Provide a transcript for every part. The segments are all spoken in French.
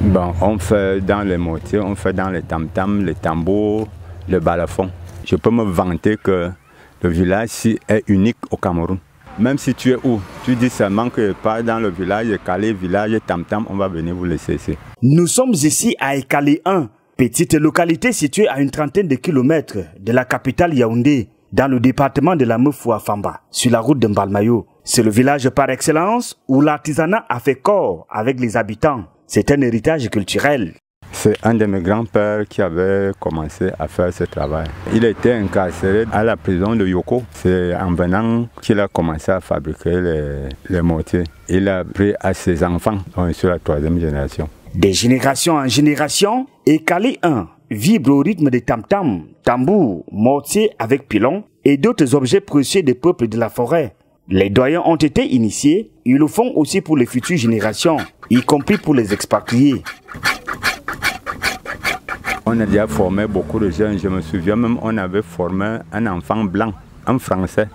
Bon, on fait dans les mortiers, on fait dans les tam-tams, les tambours, le balafon. Je peux me vanter que le village-ci est unique au Cameroun. Même si tu es où, tu dis seulement que pas dans le village, Ekale, village tam-tam, on va venir vous laisser ici. Nous sommes ici à Ekale 1, petite localité située à une trentaine de kilomètres de la capitale Yaoundé, dans le département de la Meufou-Famba, sur la route de Mbalmayo. C'est le village par excellence où l'artisanat a fait corps avec les habitants. C'est un héritage culturel. C'est un de mes grands-pères qui avait commencé à faire ce travail. Il était incarcéré à la prison de Yoko. C'est en venant qu'il a commencé à fabriquer les mortiers. Il a pris à ses enfants, on est sur la 3e génération. Des générations en génération, Ekale 1 vibre au rythme des tam-tams, tambours, mortiers avec pilons et d'autres objets précieux des peuples de la forêt. Les doyens ont été initiés, ils le font aussi pour les futures générations, y compris pour les expatriés. On a déjà formé beaucoup de jeunes. Je me souviens même, on avait formé un enfant blanc, un Français.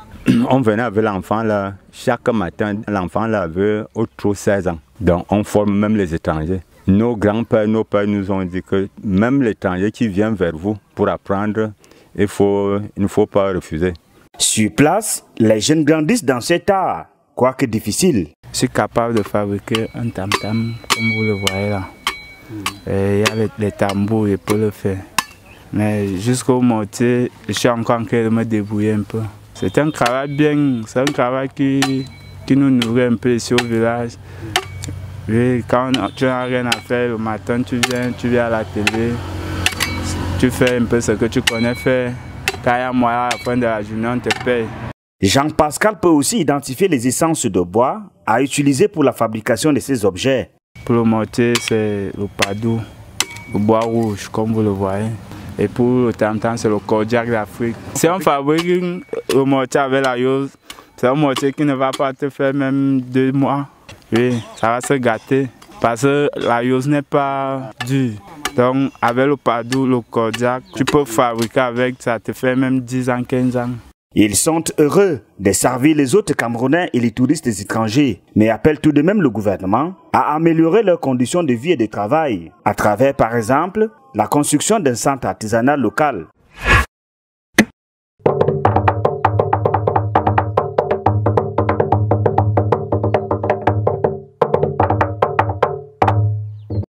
On venait avec l'enfant là, chaque matin, l'enfant là avait autour de 16 ans. Donc on forme même les étrangers. Nos grands-pères, nos pères nous ont dit que même l'étranger qui vient vers vous pour apprendre, il ne faut pas refuser. Sur place, les jeunes grandissent dans cet art, quoique difficile. Je suis capable de fabriquer un tam-tam, comme vous le voyez là. Il y a les tambours, je peux le faire. Mais jusqu'au mortier, je suis encore en train de me débrouiller un peu. C'est un travail bien, c'est un travail qui nous nourrit un peu ici au village. Et quand tu n'as rien à faire, le matin tu viens à la télé, tu fais un peu ce que tu connais faire. Quand il y a moyen, à la fin de la journée, on te paye. Jean-Pascal peut aussi identifier les essences de bois à utiliser pour la fabrication de ces objets. Pour le mortier, c'est le padou, le bois rouge, comme vous le voyez. Et pour le tam-tam, c'est le cordiac d'Afrique. Si on fabrique le mortier avec la yose, c'est un mortier qui ne va pas te faire même 2 mois. Oui, ça va se gâter. Parce que la yose n'est pas dure. Donc, avec le padou, le cordiac, tu peux fabriquer avec, ça te fait même 10 ans, 15 ans. Ils sont heureux de servir les autres Camerounais et les touristes étrangers, mais appellent tout de même le gouvernement à améliorer leurs conditions de vie et de travail, à travers par exemple la construction d'un centre artisanal local.